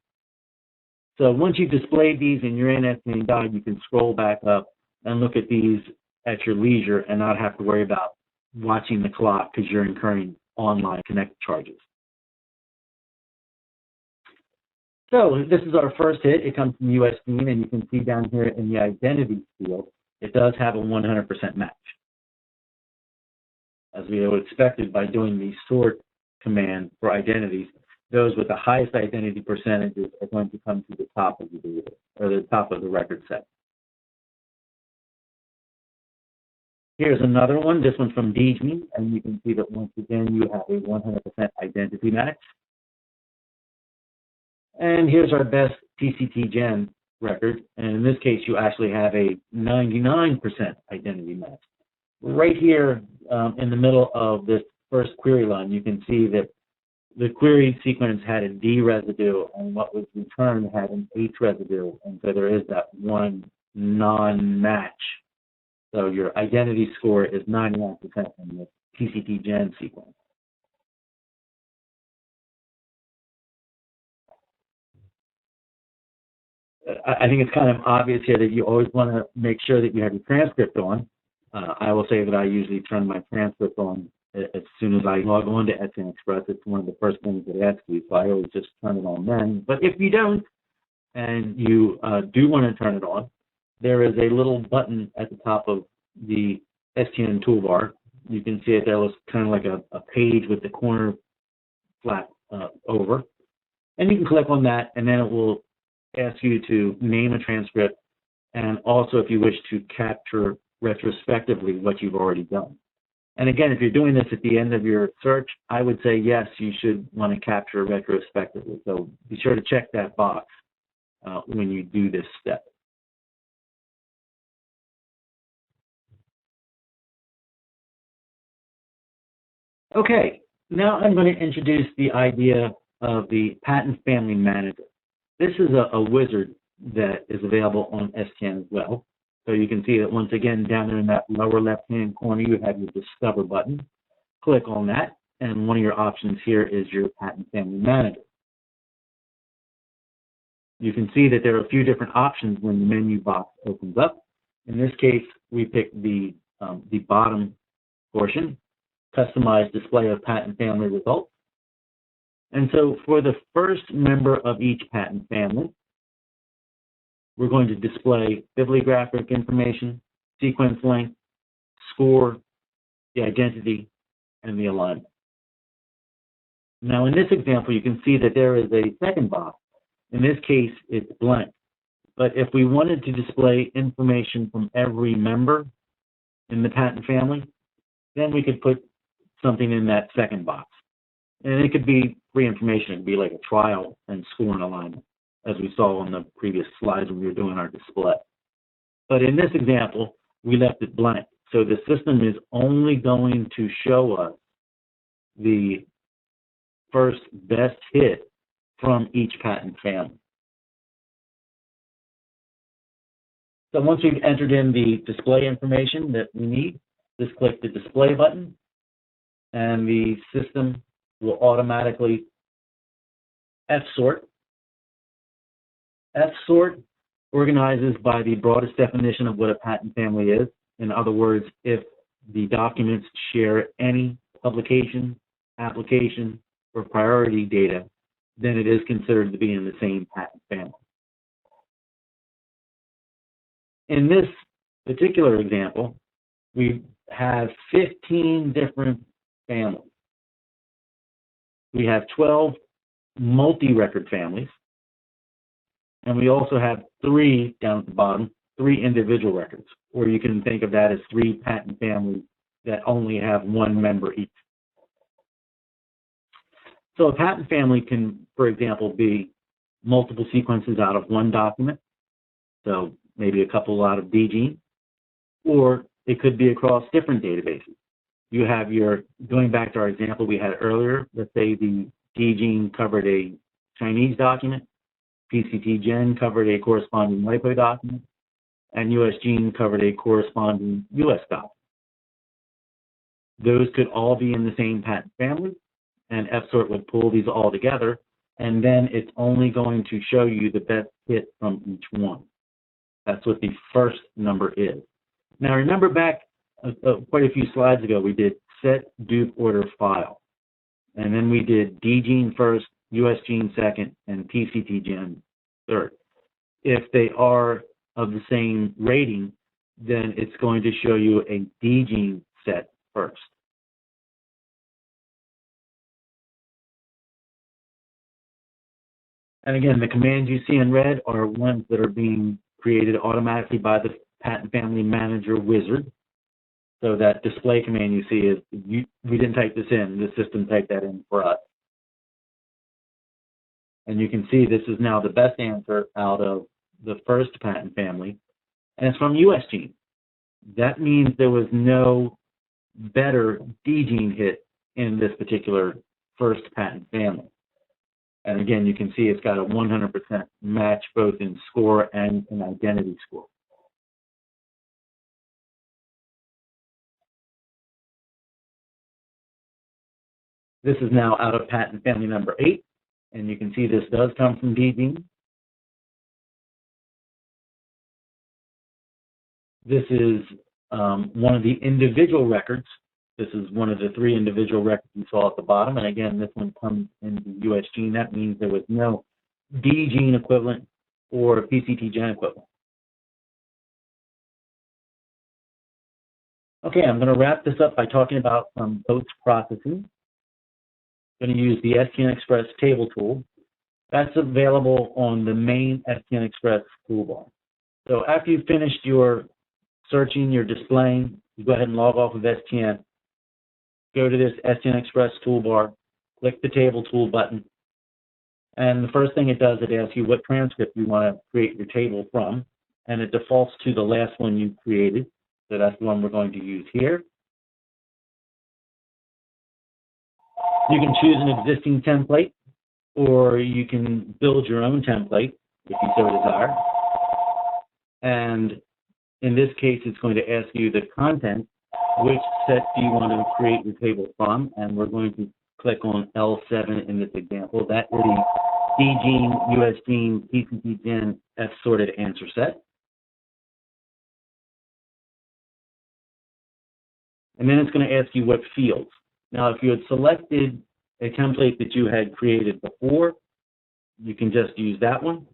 So once you've displayed these and you're in STN guide, you can scroll back up and look at these at your leisure and not have to worry about watching the clock because you're incurring online connect charges. So this is our first hit. It comes from USGENE, and you can see down here in the identity field, it does have a 100% match. As we would expected by doing the sort command for identities, those with the highest identity percentages are going to come to the top of the data, or the top of the record set. Here's another one. This one's from DGENE, and you can see that once again you have a 100% identity match. And here's our best PCTGEN record, and in this case you actually have a 99% identity match. Right here in the middle of this first query line, you can see that the query sequence had a D residue, and what was returned had an H residue, and so there is that one non-match. So your identity score is 99% in the PCTGEN sequence. I think it's kind of obvious here that you always want to make sure that you have your transcript on. I will say that I usually turn my transcript on as soon as I log on to STN Express. It's one of the first things that asks you, so I always just turn it on then. But if you don't, and you do want to turn it on, there is a little button at the top of the STN toolbar. You can see it there looks kind of like a page with the corner flat over. And you can click on that, and then it will ask you to name a transcript, and also if you wish to capture retrospectively what you've already done. And again, if you're doing this at the end of your search, I would say yes, you should want to capture retrospectively. So be sure to check that box when you do this step. Okay, now I'm going to introduce the idea of the patent family manager. This is a wizard that is available on STN as well. So you can see that once again, down there in that lower left-hand corner, you have your Discover button. Click on that, and one of your options here is your patent family manager. You can see that there are a few different options when the menu box opens up. In this case, we picked the bottom portion, Customize Display of Patent Family Results. And so for the first member of each patent family, we're going to display bibliographic information, sequence length, score, the identity, and the alignment. Now in this example, you can see that there is a second box. In this case, it's blank. But if we wanted to display information from every member in the patent family, then we could put something in that second box. And it could be free information. It could be like a trial and score and alignment, as we saw on the previous slides when we were doing our display. But in this example, we left it blank. So the system is only going to show us the first best hit from each patent family. So once we've entered in the display information that we need, just click the display button, and the system will automatically F-sort. F-sort organizes by the broadest definition of what a patent family is. In other words, if the documents share any publication, application, or priority data, then it is considered to be in the same patent family. In this particular example, we have 15 different families. We have 12 multi-record families, and we also have 3, down at the bottom, 3 individual records, or you can think of that as 3 patent families that only have 1 member each. So a patent family can, for example, be multiple sequences out of 1 document, so maybe a couple out of DGENE, or it could be across different databases. you have your, going back to our example we had earlier, let's say the DGENE covered a Chinese document, PCTGEN covered a corresponding LIPO document, and USGENE covered a corresponding US document. Those could all be in the same patent family, and FSORT would pull these all together, and then it's only going to show you the best hit from each one. That's what the first number is. Now remember back quite a few slides ago, we did set dupe order file. And then we did DGENE first, USGENE second, and PCTGEN third. If they are of the same rating, then it's going to show you a DGENE set first. And again, the commands you see in red are ones that are being created automatically by the Patent Family Manager wizard. So that display command you see is, we didn't type this in, the system typed that in for us. And you can see this is now the best answer out of the first patent family, and it's from USGENE. That means there was no better DGENE hit in this particular first patent family. And again, you can see it's got a 100% match both in score and in identity score. This is now out of patent family number 8, and you can see this does come from DGENE. This is one of the individual records. This is one of the 3 individual records you saw at the bottom, and again, this one comes into USGENE. That means there was no DGENE equivalent or PCTGEN equivalent. Okay, I'm going to wrap this up by talking about some post-processing. I'm going to use the STN Express table tool. That's available on the main STN Express toolbar. So after you've finished your searching, your displaying, you go ahead and log off of STN. Go to this STN Express toolbar, click the table tool button, and the first thing it does, it asks you what transcript you want to create your table from, and it defaults to the last one you created. So that's the one we're going to use here. You can choose an existing template, or you can build your own template if you so desire. And in this case, it's going to ask you the content, which set do you want to create your table from, and we're going to click on L7 in this example. That is the DGENE, USGENE, PCTGEN F-sorted answer set. And then it's going to ask you what fields. Now, if you had selected a template that you had created before, you can just use that one,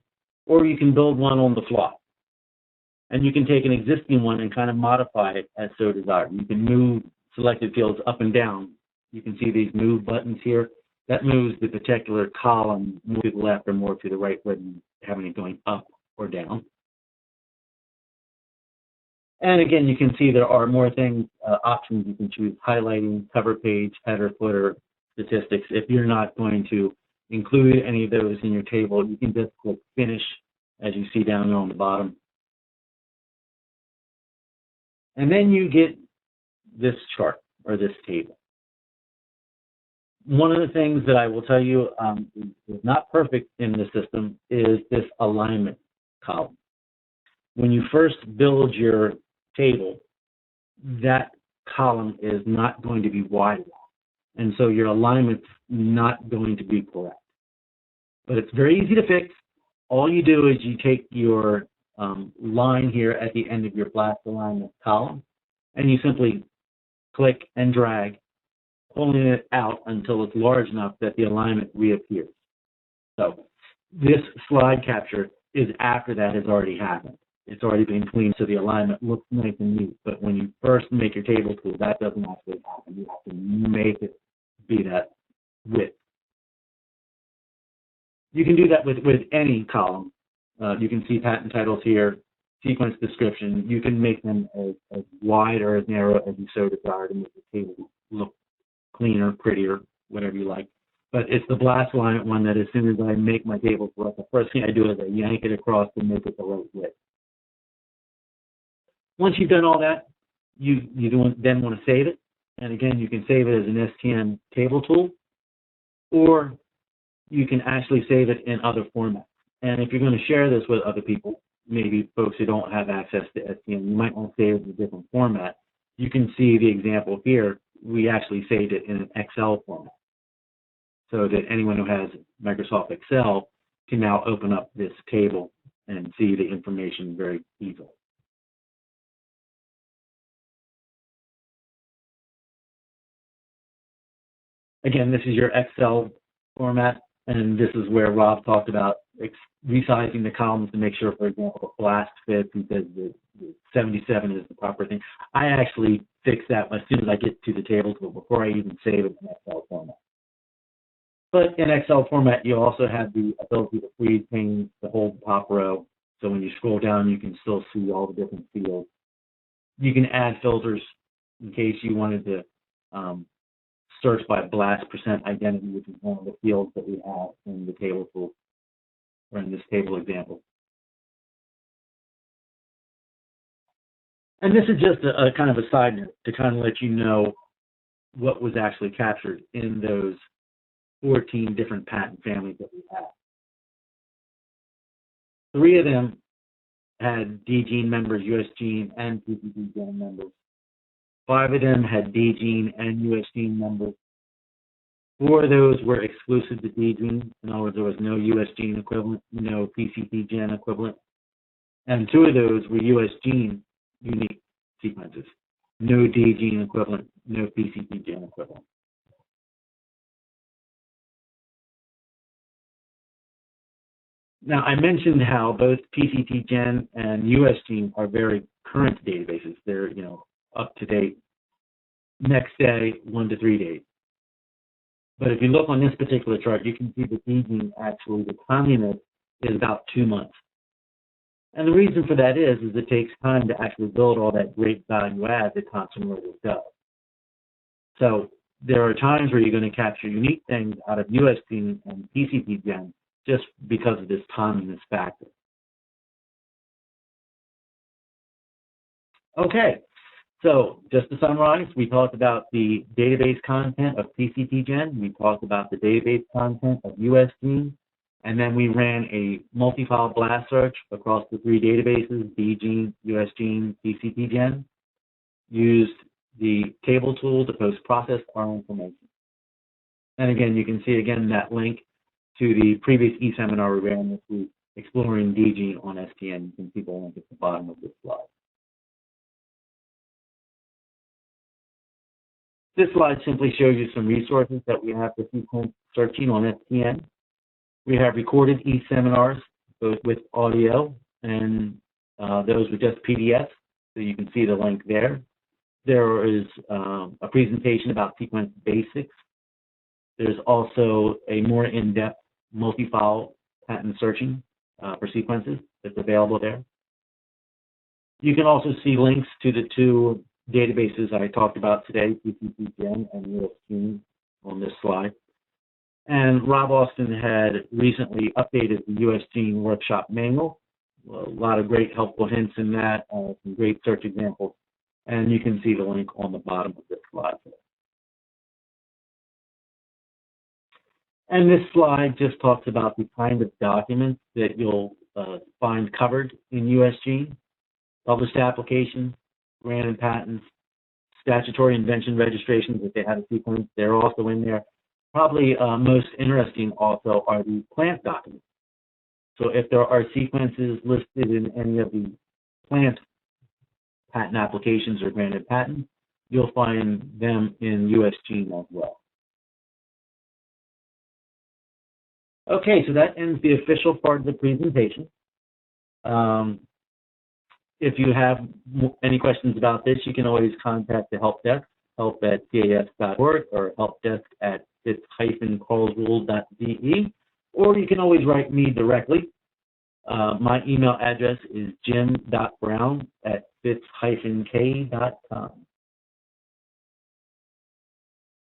or you can build one on the fly. And you can take an existing one and kind of modify it as so desired. You can move selected fields up and down. You can see these move buttons here. That moves the particular column more to the left or more to the right, whether you having it going up or down. And again, you can see there are more things, options you can choose: highlighting, cover page, header, footer, statistics. If you're not going to include any of those in your table, you can just click Finish, as you see down there on the bottom. And then you get this chart or this table. One of the things that I will tell you is not perfect in the system is this alignment column. When you first build your table, that column is not going to be wide enough, and so your alignment's not going to be correct. But it's very easy to fix. All you do is you take your line here at the end of your black alignment column, and you simply click and drag, pulling it out until it's large enough that the alignment reappears. So this slide capture is after that has already happened. It's already been cleaned, so the alignment looks nice and neat. But when you first make your table tool, that doesn't actually happen. You have to make it be that width. You can do that with any column. You can see patent titles here, sequence description. You can make them as wide or as narrow as you so desire to make the table look cleaner, prettier, whatever you like. But it's the black alignment one that as soon as I make my table correct, the first thing I do is I yank it across to make it the right width. Once you've done all that, you then want to save it, And again, you can save it as an STN table tool, or you can actually save it in other formats. And if you're going to share this with other people, maybe folks who don't have access to STN, you might want to save it in a different format. You can see the example here. We actually saved it in an Excel format, so that anyone who has Microsoft Excel can now open up this table and see the information very easily. Again, this is your Excel format, and this is where Rob talked about resizing the columns to make sure, for example, the blast fits. He says the 77 is the proper thing. I actually fix that as soon as I get to the table tool before I even save it in Excel format. But in Excel format, you also have the ability to freeze panes to hold the top row. So when you scroll down, you can still see all the different fields. You can add filters in case you wanted to search by blast % identity, which is one of the fields that we have in the table tool, or in this table example. And this is just a kind of a side note to kind of let you know what was actually captured in those 14 different patent families that we have. 3 of them had DGENE members, USGENE, and PCTGEN members. 5 of them had DGENE and USGENE members. 4 of those were exclusive to DGENE. In other words, there was no USGENE equivalent, no PCTGEN equivalent. And 2 of those were USGENE unique sequences. No DGENE equivalent, no PCTGEN equivalent. Now, I mentioned how both PCTGEN and USGENE are very current databases. They're, up to date, next day, 1 to 3 days. But if you look on this particular chart, you can see that DGENE actually, the timeliness is about 2 months. And the reason for that is it takes time to actually build all that great value add that Thomson Reuters does. So there are times where you're going to capture unique things out of USGENE and PCTGEN just because of this timeliness factor. Okay, so just to summarize, we talked about the database content of PCTGEN, we talked about the database content of USGENE, and then we ran a multi-file blast search across the 3 databases, DGENE, USGENE, PCTGEN, used the table tool to post-process our information. And again, you can see again that link to the previous e-seminar we ran this week, Exploring DGENE on STN. You can see the link at the bottom of this slide. This slide simply shows you some resources that we have for sequence searching on STN. We have recorded e-seminars, both with audio and those with just PDFs, so you can see the link there. There is a presentation about sequence basics. There's also a more in-depth multi-file patent searching for sequences that's available there. You can also see links to the 2 databases I talked about today, PCTGEN and USGENE, on this slide. And Rob Austin had recently updated the USGENE workshop manual. A lot of great helpful hints in that, some great search examples, and you can see the link on the bottom of this slide. And this slide just talks about the kind of documents that you'll find covered in USGENE: published applications, granted patents, statutory invention registrations if they have a sequence. They're also in there. Probably most interesting also are the plant documents. So if there are sequences listed in any of the plant patent applications or granted patents, you'll find them in USGENE as well. Okay, so that ends the official part of the presentation. If you have any questions about this, you can always contact the help desk, help@cas.org, or helpdesk@fitz-carlsrule.de, or you can always write me directly. My email address is jim.brown@fitz-k.com.